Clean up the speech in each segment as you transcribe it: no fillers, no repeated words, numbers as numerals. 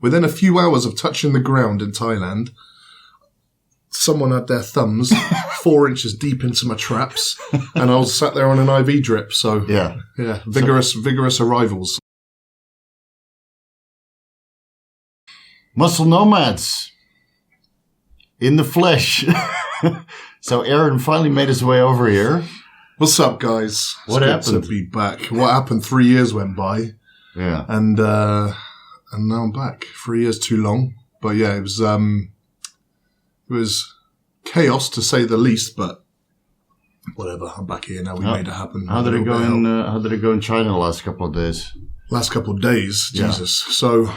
Within a few hours of touching the ground in Thailand, someone had their thumbs 4 inches deep into my traps, and I was sat there on an IV drip. So yeah, vigorous arrivals. Muscle nomads in the flesh. So Aaron finally made his way over here. What's up, guys? What happened? To be back. What happened? 3 years went by. Yeah, and now I'm back. 3 years too long, but yeah, it was chaos to say the least. But whatever, I'm back here now. We made it happen. How did it go in? How did it go in China the last couple of days? Last couple of days, Jesus. So,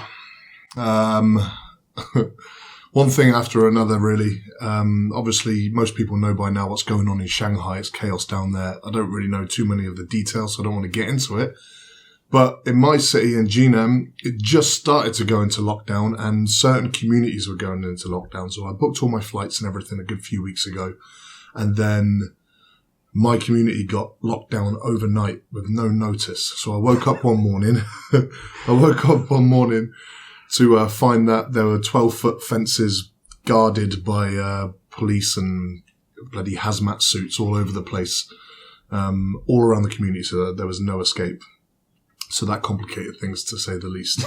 one thing after another, really. Obviously, most people know by now what's going on in Shanghai. It's chaos down there. I don't really know too many of the details, so I don't want to get into it. But in my city, in Jinan, it just started to go into lockdown, and certain communities were going into lockdown. So I booked all my flights and everything a good few weeks ago. And then my community got locked down overnight with no notice. So I woke up one morning. To find that there were 12-foot fences guarded by police and bloody hazmat suits all over the place, all around the community, so there was no escape. So that complicated things, to say the least.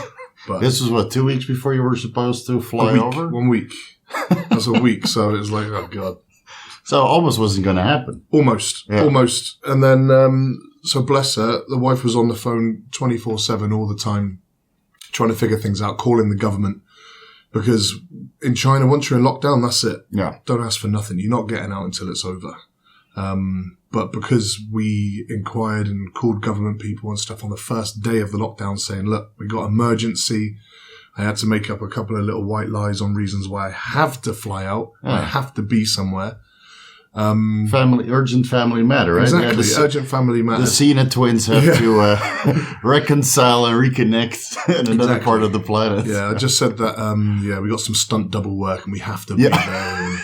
But this was, 2 weeks before you were supposed to fly over? 1 week. That's a week, so it was like, oh, God. So almost wasn't going to happen. Almost. And then, so bless her, the wife was on the phone 24/7 all the time, trying to figure things out, calling the government. Because in China, once you're in lockdown, that's it. Yeah. Don't ask for nothing. You're not getting out until it's over. But because we inquired and called government people and stuff on the first day of the lockdown saying, look, we got emergency. I had to make up a couple of little white lies on reasons why I have to fly out. Yeah. I have to be somewhere. Urgent family matter, right? Exactly, urgent family matter. The Cena twins have to reconcile and reconnect in another part of the planet. Yeah, I just said that, we got some stunt double work and we have to be there.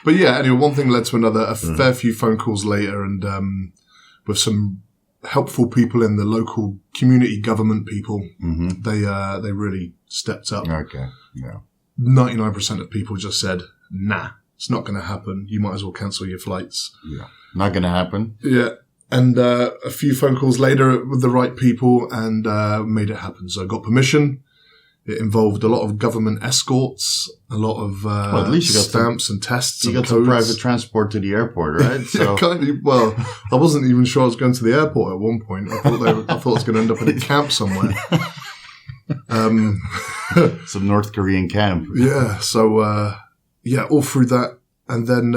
But yeah, anyway, one thing led to another, a fair few phone calls later, and with some helpful people in the local community government people, they really stepped up. Okay, yeah. 99% of people just said, nah. It's not going to happen. You might as well cancel your flights. Yeah. Not going to happen. Yeah. And a few phone calls later with the right people, and made it happen. So I got permission. It involved a lot of government escorts, a lot of at least you got stamps and tests and codes. You got some private transport to the airport, right? So. Well, I wasn't even sure I was going to the airport at one point. I thought I was going to end up in a camp somewhere. Some North Korean camp. Yeah. So... all through that, and then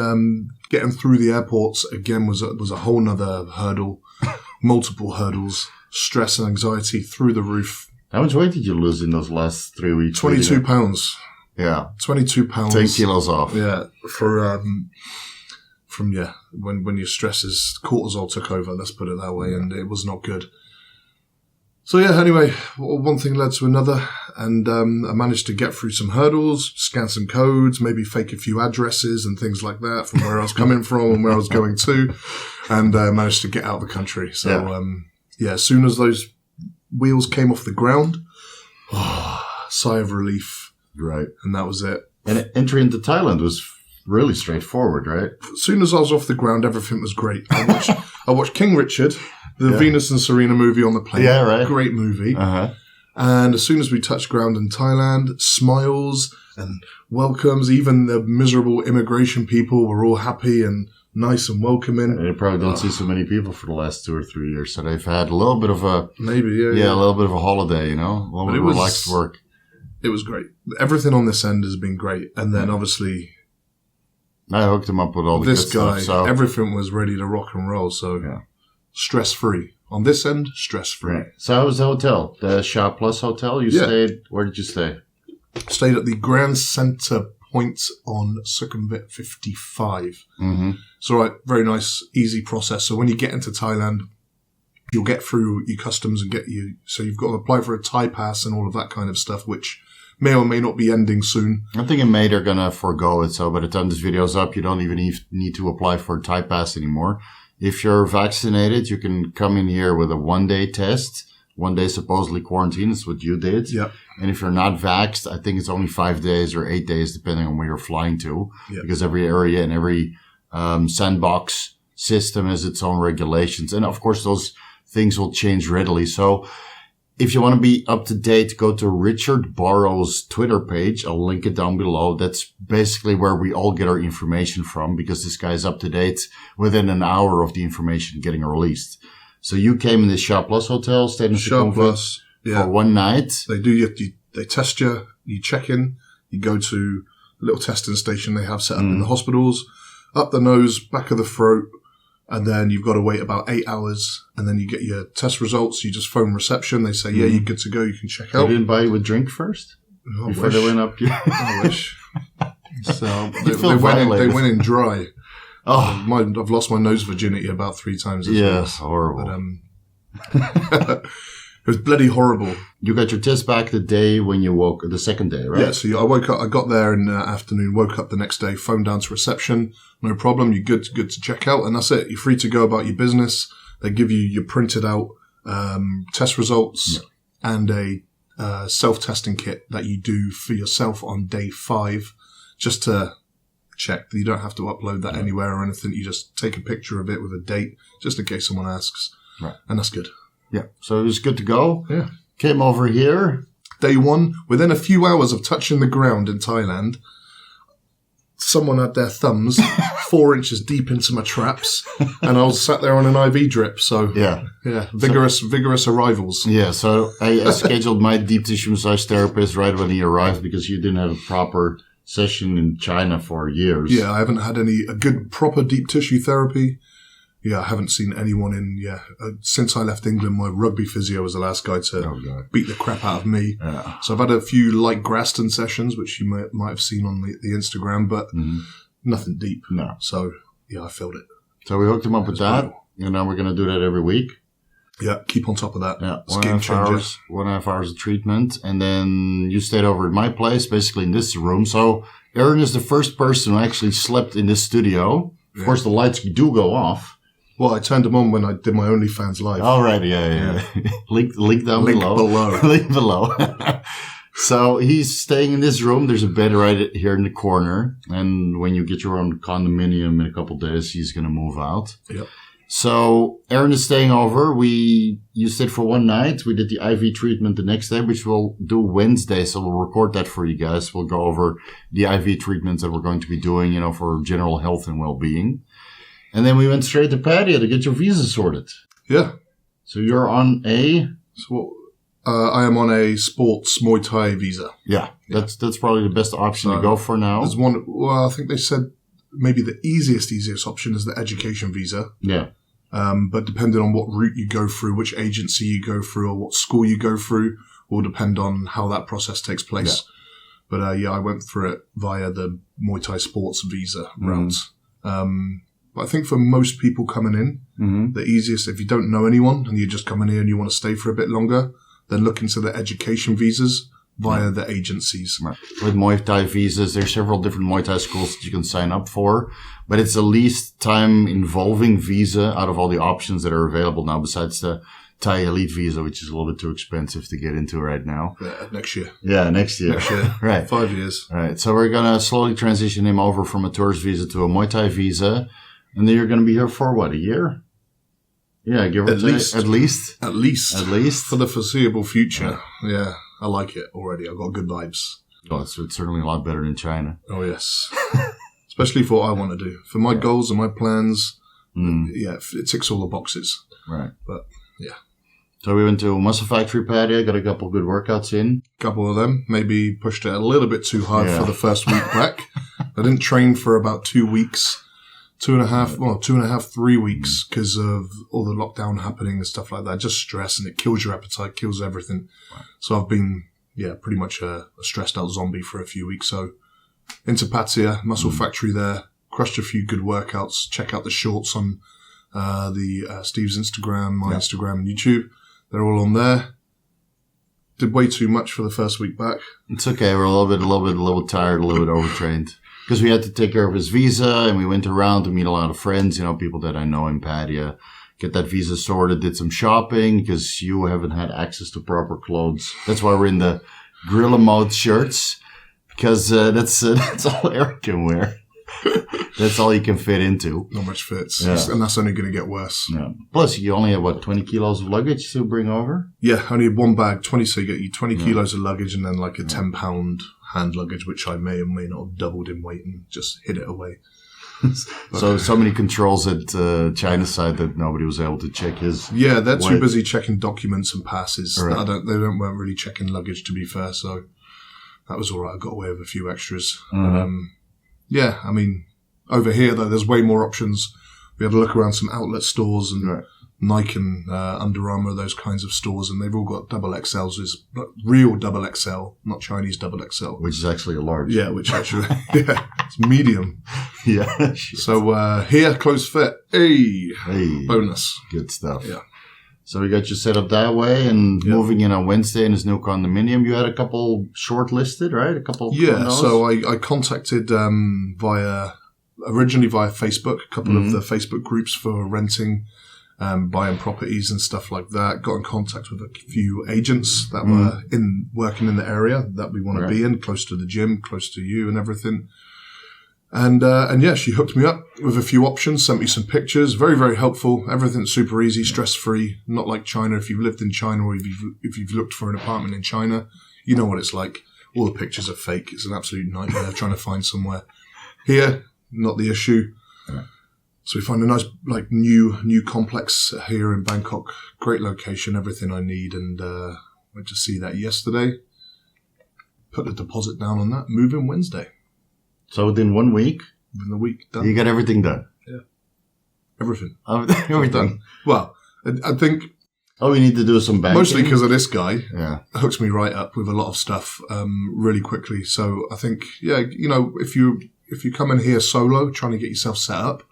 getting through the airports again was a whole nother hurdle, multiple hurdles, stress and anxiety through the roof. How much weight did you lose in those last 3 weeks? 22 pounds. Yeah, 22 pounds. 10 kilos off. Yeah, when your stresses, cortisol took over. Let's put it that way, and it was not good. So yeah, anyway, one thing led to another, and I managed to get through some hurdles, scan some codes, maybe fake a few addresses and things like that from where I was coming from and where I was going to, and managed to get out of the country. So as soon as those wheels came off the ground, sigh of relief. Right. And that was it. And entry into Thailand was really straightforward, right? As soon as I was off the ground, everything was great. I watched King Richard, the Venus and Serena movie on the plane. Yeah, right. Great movie. Uh-huh. And as soon as we touched ground in Thailand, smiles and welcomes, even the miserable immigration people were all happy and nice and welcoming. They probably don't see so many people for the last 2 or 3 years, so they've had a little bit of a... Maybe, a little bit of a holiday, a little bit of relaxed work. It was great. Everything on this end has been great. And then obviously... I hooked him up with all the good stuff. This guy, everything was ready to rock and roll, so stress-free. On this end, stress-free. Right. So how was the hotel? The Shah Plus Hotel? You stayed... Where did you stay? Stayed at the Grand Centre Point on Sukhumvit 55. Mm-hmm. It's all right. Very nice, easy process. So when you get into Thailand, you'll get through your customs and get you... So you've got to apply for a Thai pass and all of that kind of stuff, which... may or may not be ending soon. I think in May they're going to forego it. So by the time this video's up, you don't even need to apply for a Thai pass anymore. If you're vaccinated, you can come in here with a 1-day test 1 day supposedly quarantine. Is what you did. Yeah. And if you're not vaxxed, I think it's only 5 days or 8 days, depending on where you're flying to. Yeah. Because every area and every sandbox system has its own regulations. And of course, those things will change readily. So if you want to be up to date, go to Richard Barrow's Twitter page. I'll link it down below. That's basically where we all get our information from, because this guy is up to date within an hour of the information getting released. So you came in the Shop Plus hotel, stayed in Shop Plus, for 1 night. They test you, you check in, you go to a little testing station they have set up in the hospitals, up the nose, back of the throat, and then you've got to wait about 8 hours, and then you get your test results. You just phone reception. They say, yeah, you're good to go. You can check out. They didn't buy you a drink first? Before they went up? I wish. So they went in dry. Oh, I've lost my nose virginity about 3 times. Yes, horrible. But, it was bloody horrible. You got your test back the day when you woke, the second day, right? Yeah, so I woke up, I got there in the afternoon, woke up the next day, phoned down to reception. No problem, you're good to check out, and that's it. You're free to go about your business. They give you your printed out test results and a self-testing kit that you do for yourself on day 5, just to check. You don't have to upload that anywhere or anything. You just take a picture of it with a date, just in case someone asks. Right. And that's good. Yeah. So it was good to go. Yeah. Came over here. Day 1, within a few hours of touching the ground in Thailand, someone had their thumbs 4 inches deep into my traps, and I was sat there on an IV drip. So yeah. Vigorous arrivals. Yeah. So I scheduled my deep tissue massage therapist right when he arrived, because you didn't have a proper session in China for years. Yeah, I haven't had a good proper deep tissue therapy. Yeah, I haven't seen anyone since I left England. My rugby physio was the last guy to beat the crap out of me. Yeah. So I've had a few light Graston sessions, which you might have seen on the Instagram, but nothing deep. No. So, yeah, I felt it. So we hooked him up with that, and now we're going to do that every week. Yeah, keep on top of that. Yeah, 1.5 hours of treatment, and then you stayed over at my place, basically in this room. So Aaron is the first person who actually slept in this studio. Of course, the lights do go off. Well, I turned them on when I did my OnlyFans live. All right, yeah. Link down below. Link below. So he's staying in this room. There's a bed right here in the corner. And when you get your own condominium in a couple of days, he's going to move out. Yep. So Aaron is staying over. You stayed for 1 night. We did the IV treatment the next day, which we'll do Wednesday. So we'll record that for you guys. We'll go over the IV treatments that we're going to be doing, for general health and well-being. And then we went straight to Pattaya to get your visa sorted. Yeah. So you're on I am on a sports Muay Thai visa. Yeah. That's probably the best option to go for now. There's one. Well, I think they said maybe the easiest option is the education visa. Yeah. But depending on what route you go through, which agency you go through, or what school you go through, will depend on how that process takes place. Yeah. But I went through it via the Muay Thai sports visa route. But I think for most people coming in, the easiest, if you don't know anyone and you're just coming here and you want to stay for a bit longer, then look into the education visas via the agencies. Right. With Muay Thai visas, there's several different Muay Thai schools that you can sign up for, but it's the least time involving visa out of all the options that are available now, besides the Thai Elite visa, which is a little bit too expensive to get into right now. Yeah, next year. Yeah, next year. Right. 5 years. Right. So we're going to slowly transition him over from a tourist visa to a Muay Thai visa. And then you're going to be here for what, a year? Yeah, give or take. At least. For the foreseeable future. Yeah, I like it already. I've got good vibes. Oh, it's certainly a lot better than China. Oh, yes. Especially for what I want to do. For my goals and my plans, it ticks all the boxes. Right. But, yeah. So we went to Muscle Factory Pattaya, got a couple of good workouts in. A couple of them. Maybe pushed it a little bit too hard for the first week back. I didn't train for about 2 weeks. 2.5, 3 weeks because of all the lockdown happening and stuff like that. Just stress, and it kills your appetite, kills everything. Right. So I've been, pretty much a stressed out zombie for a few weeks. So into Pattaya, Muscle Factory there, crushed a few good workouts. Check out the shorts on Steve's Instagram, my Instagram and YouTube. They're all on there. Did way too much for the first week back. It's okay. We're a little tired, a little bit overtrained. Because we had to take care of his visa, and we went around to meet a lot of friends, people that I know in Pattaya, get that visa sorted, did some shopping because you haven't had access to proper clothes. That's why we're in the gorilla mode shirts, because that's all Eric can wear. That's all you can fit into. Not much fits. Yeah. And that's only going to get worse. Yeah. Plus, you only have, 20 kilos of luggage to bring over? Yeah, only one bag, 20, so you get you 20 kilos of luggage and then like a 10-pound hand luggage, which I may or may not have doubled in weight and just hid it away. So many controls at China's side that nobody was able to check his they're too weight. busy checking documents and passes. Right. They weren't really checking luggage, to be fair, so that was all right. I got away with a few extras. I mean, over here, though, there's way more options. We had a look around some outlet stores and Nike and Under Armour, those kinds of stores, and they've all got double XLs, real double XL, not Chinese double XL. Which is actually a large. Yeah, which actually, it's medium. Yeah. So here, close fit. Hey, bonus. Good stuff. Yeah. So we got you set up that way, and moving in on Wednesday in his new condominium. You had a couple shortlisted, right? A couple. Yeah. So I contacted originally via Facebook, a couple of the Facebook groups for renting, buying properties and stuff like that. Got in contact with a few agents that were working in the area that we want to be in, close to the gym, close to you and everything. And she hooked me up with a few options, sent me some pictures. Very, very helpful. Everything's super easy, stress-free. Not like China. If you've lived in China or if you've looked for an apartment in China, you know what it's like. All the pictures are fake. It's an absolute nightmare trying to find somewhere. Here, not the issue. Yeah. So we find a nice, new complex here in Bangkok. Great location, everything I need. And went to see that yesterday. Put the deposit down on that. Move in Wednesday. So within 1 week? Within a week, done. You got everything done? Yeah. Everything. Everything. Well, I think... All we need to do is some banking. Mostly because of this guy. Yeah. Hooks me right up with a lot of stuff really quickly. So I think, if you come in here solo, trying to get yourself set up,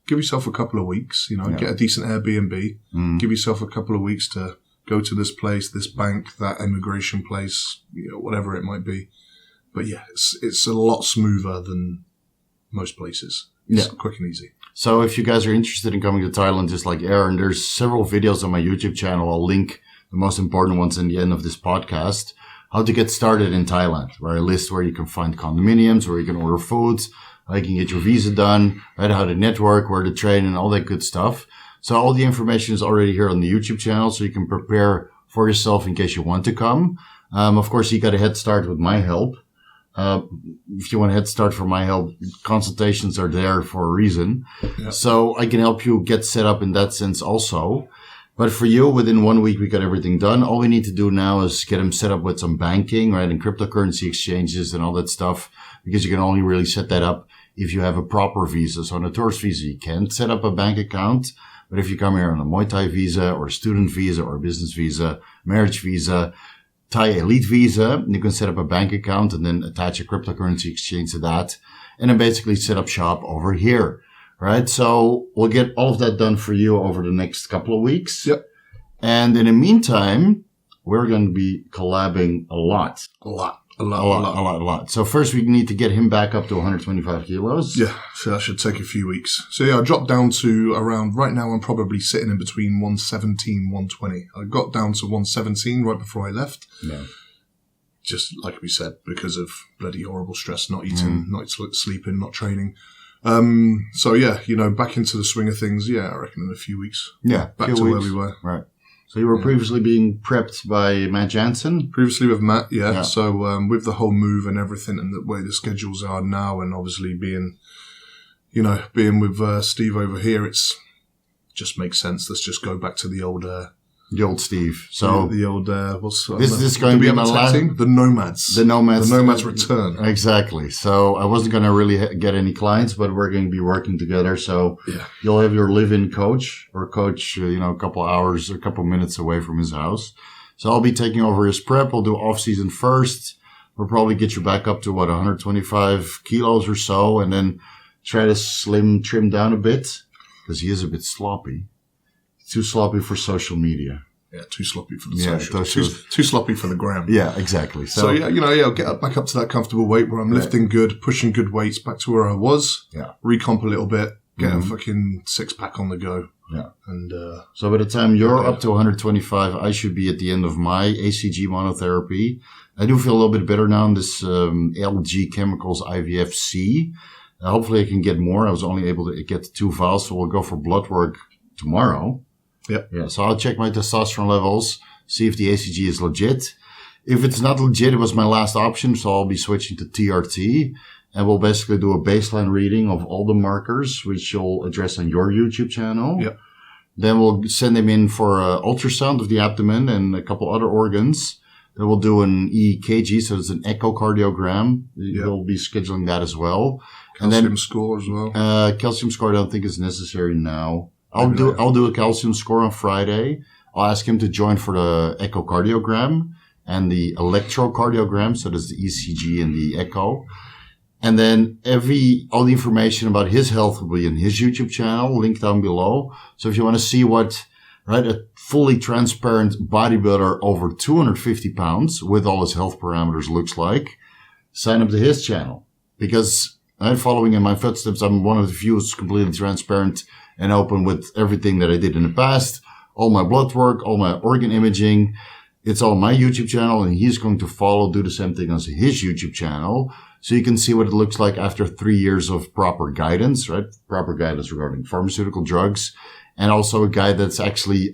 give yourself a couple of weeks, get a decent Airbnb, give yourself a couple of weeks to go to this place, this bank, that immigration place, whatever it might be. But yeah, it's a lot smoother than most places. It's quick and easy. So if you guys are interested in coming to Thailand, just like Aaron, there's several videos on my YouTube channel. I'll link the most important ones in the end of this podcast. How to get started in Thailand, where I list where you can find condominiums, where you can order foods, how you can get your visa done, right? How to network, where to train, and all that good stuff. So all the information is already here on the YouTube channel, so you can prepare for yourself in case you want to come. Of course, you got a head start with my help. If you want a head start for my help, consultations are there for a reason. Yeah. So I can help you get set up in that sense also. But for you, within 1 week, we got everything done. All we need to do now is get them set up with some banking, right? And cryptocurrency exchanges and all that stuff, because you can only really set that up if you have a proper visa. So on a tourist visa, you can set up a bank account. But if you come here on a Muay Thai visa or a student visa or a business visa, marriage visa, Thai elite visa, you can set up a bank account and then attach a cryptocurrency exchange to that. And then basically set up shop over here. Right. So we'll get all of that done for you over the next couple of weeks. Yep. And in the meantime, we're going to be collabing a lot. A lot. So first we need to get him back up to 125 kilos. Yeah. So that should take a few weeks. So yeah, I dropped down to around, right now I'm probably sitting in between 117, 120. I got down to 117 right before I left. Yeah. Just like we said, because of bloody horrible stress, not eating, not sleeping, not training. So yeah, back into the swing of things. Yeah, I reckon in a few weeks. Yeah. Back to where we were. Right. So you were previously being prepped by Matt Jansen? Previously with Matt, yeah. So with the whole move and everything and the way the schedules are now, and obviously being with Steve over here, it's just makes sense. Let's just go back to the old Steve. So the old this is going to be my last the Nomads. The Nomads return. Exactly. So I wasn't going to really get any clients, but we're going to be working together. So you'll have your live-in coach or coach, a couple hours or a couple minutes away from his house. So I'll be taking over his prep. We'll do off-season first. We'll probably get you back up to 125 kilos or so, and then try to trim down a bit because he is a bit sloppy. Too sloppy for social media. Yeah, too sloppy for the social. Too sloppy for the gram. Yeah, exactly. So I'll get back up to that comfortable weight where I'm lifting good, pushing good weights back to where I was. Yeah. Recomp a little bit, get a fucking 6-pack on the go. Yeah. And so by the time you're up to 125, I should be at the end of my ACG monotherapy. I do feel a little bit better now on this LG Chemicals IVF-C. Hopefully I can get more. I was only able to get 2 vials, so we'll go for blood work tomorrow. Yep. Yeah. So I'll check my testosterone levels, see if the ACG is legit. If it's not legit, it was my last option, so I'll be switching to TRT. And we'll basically do a baseline reading of all the markers, which you'll address on your YouTube channel. Yep. Then we'll send him in for an ultrasound of the abdomen and a couple other organs. Then we'll do an EKG, so it's an echocardiogram. Yep. We'll be scheduling that as well. Calcium score as well. Calcium score I don't think is necessary now. I'll do a calcium score on Friday. I'll ask him to join for the echocardiogram and the electrocardiogram, so that's the ECG and the echo. And then all the information about his health will be in his YouTube channel, linked down below. So if you want to see what, a fully transparent bodybuilder over 250 pounds with all his health parameters looks like, sign up to his channel. Because following in my footsteps, I'm one of the few who's completely transparent and open with everything that I did in the past, all my blood work, all my organ imaging. It's on my YouTube channel, and he's going to do the same thing on his YouTube channel. So you can see what it looks like after 3 years of proper guidance, right? Proper guidance regarding pharmaceutical drugs. And also a guy that's actually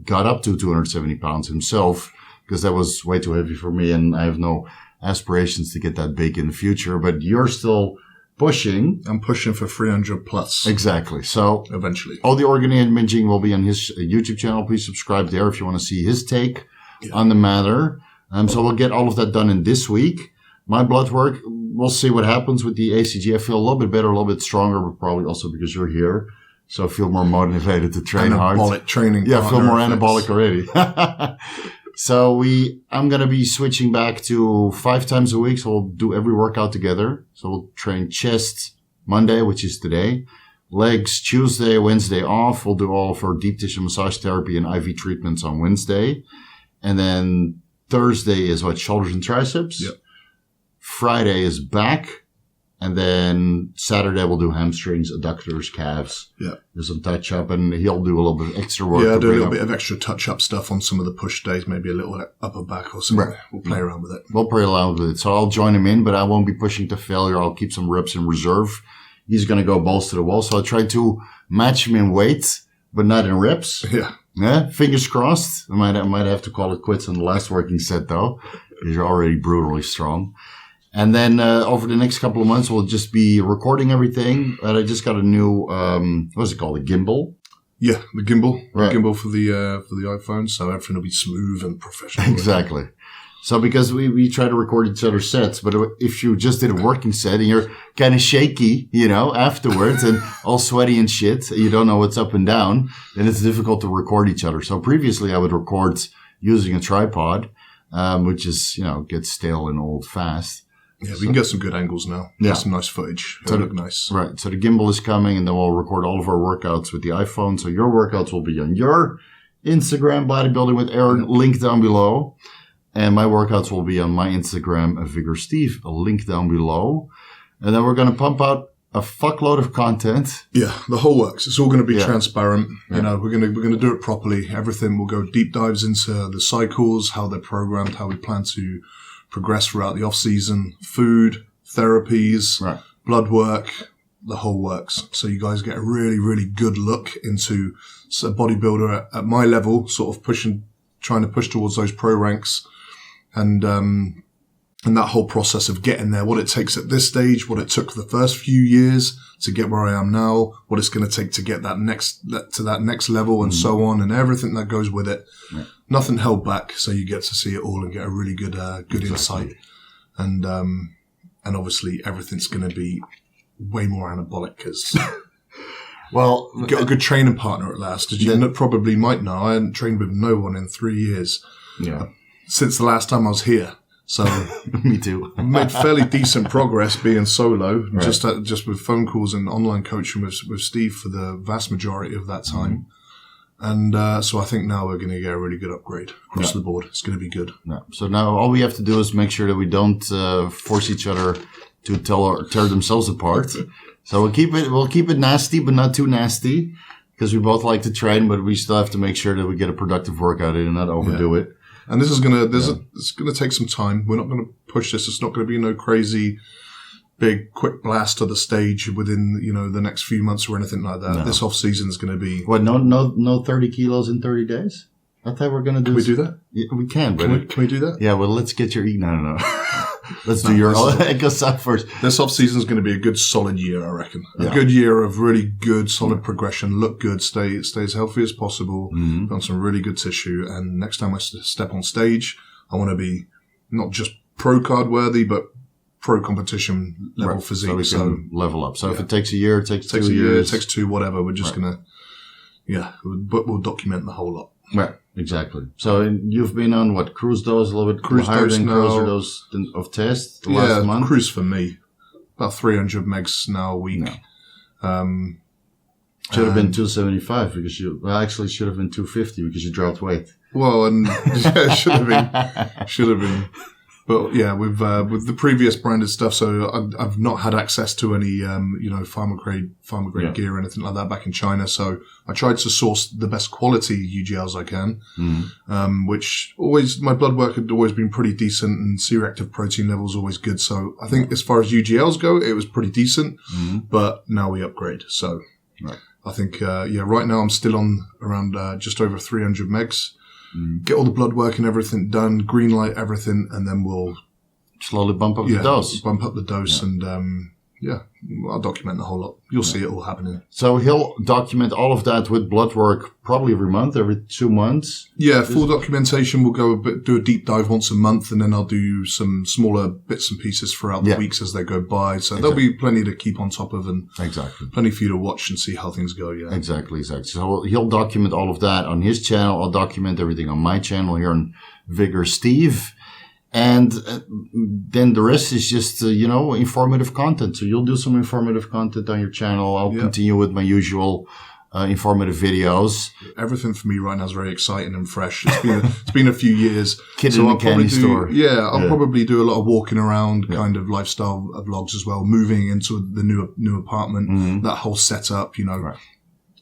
got up to 270 pounds himself, because that was way too heavy for me, and I have no aspirations to get that big in the future. But you're still pushing. I'm pushing for 300 plus. Exactly. So eventually, all the organ imaging will be on his YouTube channel. Please subscribe there if you want to see his take on the matter. So we'll get all of that done in this week. My blood work, we'll see what happens with the ACG. I feel a little bit better, a little bit stronger, but probably also because you're here. So I feel more motivated to train hard. Anabolic training. Yeah, I feel more anabolic already. So I'm going to be switching back to 5 times a week. So we'll do every workout together. So we'll train chest Monday, which is today. Legs Tuesday, Wednesday off. We'll do all of our deep tissue massage therapy and IV treatments on Wednesday. And then Thursday is shoulders and triceps. Yep. Friday is back. And then Saturday we'll do hamstrings, adductors, calves. Yeah. Do some touch up, and he'll do a little bit of extra work. Yeah, do a little bit of extra touch up stuff on some of the push days, maybe a little upper back or something. Right. We'll play around with it. We'll play around with it. So I'll join him in, but I won't be pushing to failure. I'll keep some reps in reserve. He's going to go balls to the wall. So I'll try to match him in weight, but not in reps. Yeah. Yeah. Fingers crossed. I might have to call it quits on the last working set though, because you're already brutally strong. And then over the next couple of months, we'll just be recording everything. And I just got a new, what's it called, a gimbal? Yeah, the gimbal. Right. The gimbal for the iPhone, so everything will be smooth and professional. Exactly. So because we try to record each other's sets, but if you just did a working set and you're kind of shaky, afterwards and all sweaty and shit, you don't know what's up and down, then it's difficult to record each other. So previously I would record using a tripod, which is, gets stale and old fast. Yeah, we can get some good angles now. Yeah. Some nice footage. It'll look nice. Right. So the gimbal is coming, and then we'll record all of our workouts with the iPhone. So your workouts will be on your Instagram, Bodybuilding with Aaron, link down below. And my workouts will be on my Instagram, Vigorous Steve, a link down below. And then we're going to pump out a fuckload of content. Yeah, the whole works. It's all going to be transparent. Yeah. We're going to do it properly. Everything will go deep dives into the cycles, how they're programmed, how we plan to progress throughout the off-season, food, therapies, blood work, the whole works. So you guys get a really, really good look into a bodybuilder at my level, sort of trying to push towards those pro ranks, and that whole process of getting there, what it takes at this stage, what it took the first few years to get where I am now, what it's going to take to get that next level, and so on, and everything that goes with it. Yeah. Nothing held back, so you get to see it all and get a really good insight. And obviously everything's going to be way more anabolic because well, got a good training partner at last. As you probably might know, I hadn't trained with no one in 3 years. Yeah, since the last time I was here. So me too. I've made fairly decent progress being solo, just with phone calls and online coaching with Steve for the vast majority of that time. And so I think now we're going to get a really good upgrade across the board. It's going to be good. Yeah. So now all we have to do is make sure that we don't force each other to tear themselves apart. So we'll keep it nasty, but not too nasty. because we both like to train, but we still have to make sure that we get a productive workout in and not overdo it. And this is it's gonna take some time. We're not gonna push this. It's not gonna be no crazy big quick blast to the stage within the next few months or anything like that. No. This off season is gonna be no 30 kilos in 30 days. I thought we're gonna do. Can we do that? Yeah, we can. But can we do that? Yeah. Well, let's get your no. Let's do your stuff first. This off season is going to be a good solid year, I reckon. A good year of really good solid progression. Look good, stay as healthy as possible. On some really good tissue. And next time I step on stage, I want to be not just pro card worthy, but pro competition level physique. So level up. So if it takes a year, it takes 2 years. It takes 2, whatever. We're just gonna, we'll document the whole lot. Right. Exactly. So you've been on cruise dose, a little bit higher than cruiser dose of test last month? Cruise for me, about 300 megs now a week. No. Should have been 275 because actually should have been 250 because you dropped weight. Well, and should have been. But yeah, with the previous branded stuff, so I've not had access to any, pharma grade gear or anything like that back in China. So I tried to source the best quality UGLs I can, which my blood work had always been pretty decent and C-reactive protein levels always good. So I think as far as UGLs go, it was pretty decent, but now we upgrade. So I think, right now I'm still on around, just over 300 megs. Get all the blood work and everything done, green light everything, and then we'll slowly bump up the dose. Bump up the dose, and I'll document the whole lot. You'll see it all happening. So he'll document all of that with blood work probably every month, every 2 months. Yeah, full documentation. We'll do a deep dive once a month, and then I'll do some smaller bits and pieces throughout the weeks as they go by. So there'll be plenty to keep on top of, and plenty for you to watch and see how things go. Yeah, exactly. So he'll document all of that on his channel. I'll document everything on my channel here on Vigorous Steve. And then the rest is just, informative content. So you'll do some informative content on your channel. I'll continue with my usual informative videos. Everything for me right now is very exciting and fresh. It's been a few years. Kid in the candy store. Yeah, I'll probably do a lot of walking around, kind of lifestyle vlogs as well. Moving into the new apartment, that whole setup,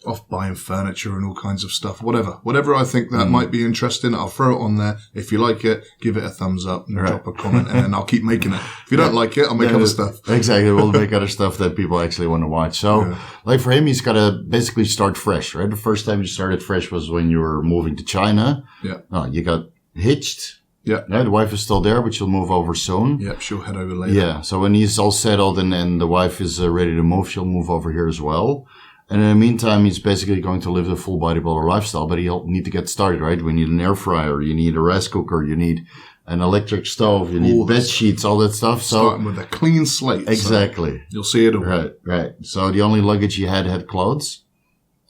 off buying furniture and all kinds of stuff. Whatever I think that might be interesting, I'll throw it on there. If you like it, give it a thumbs up and drop a comment, and then I'll keep making it. If you don't like it, I'll make other stuff. Exactly. We'll make other stuff that people actually want to watch. So, like for him, he's got to basically start fresh, right? The first time you started fresh was when you were moving to China. Yeah. You got hitched. Yeah. The wife is still there, but she'll move over soon. Yeah, she'll head over later. Yeah. So when he's all settled and the wife is ready to move, she'll move over here as well. And in the meantime, he's basically going to live the full bodybuilder lifestyle, but he'll need to get started, right? We need an air fryer, you need a rice cooker, you need an electric stove, you need bed sheets, all that stuff. So starting with a clean slate. Exactly. So you'll see it all. Right. So the only luggage he had clothes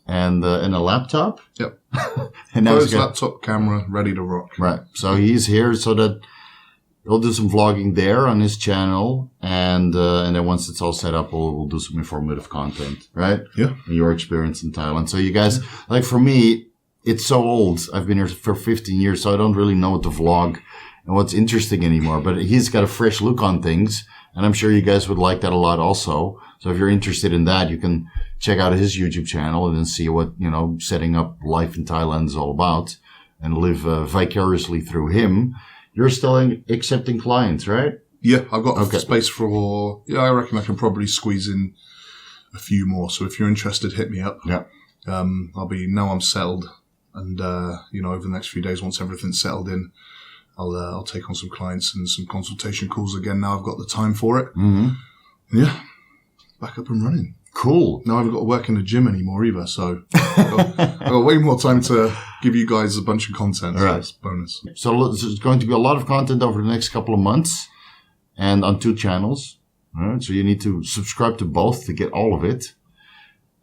and a laptop. Yep. And now his laptop, camera, ready to rock. Right. So he's here so that he'll do some vlogging there on his channel, and then once it's all set up, we'll do some informative content, right? Yeah. Your experience in Thailand. So you guys, like for me, it's so old. I've been here for 15 years, so I don't really know what to vlog and what's interesting anymore. But he's got a fresh look on things, and I'm sure you guys would like that a lot also. So if you're interested in that, you can check out his YouTube channel and then see what, setting up life in Thailand is all about and live vicariously through him. You're still accepting clients, right? Yeah, I've got space for, I reckon I can probably squeeze in a few more. So if you're interested, hit me up. Yeah. I'm settled. And, over the next few days, once everything's settled in, I'll take on some clients and some consultation calls again. Now I've got the time for it. Mm-hmm. Yeah. Back up and running. Cool. Now I haven't got to work in the gym anymore either, so I've got way more time to give you guys a bunch of content. So that's bonus. So there's going to be a lot of content over the next couple of months and on 2 channels. All right, so you need to subscribe to both to get all of it.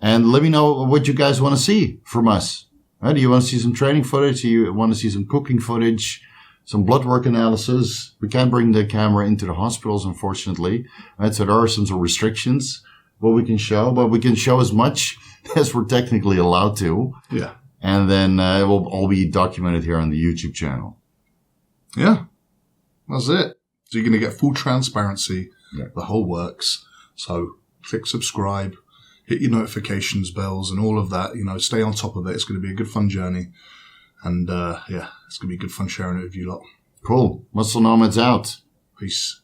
And let me know what you guys want to see from us. Right? Do you want to see some training footage? Do you want to see some cooking footage? Some blood work analysis? We can't bring the camera into the hospitals, unfortunately. Right? So there are some restrictions what we can show, but we can show as much as we're technically allowed to. Yeah. And then it will all be documented here on the YouTube channel. Yeah. That's it. So you're going to get full transparency. Yeah. The whole works. So click subscribe. hit your notifications bells and all of that. Stay on top of it. It's going to be a good fun journey. And it's going to be good fun sharing it with you lot. Cool. Muscle Nomads out. Peace.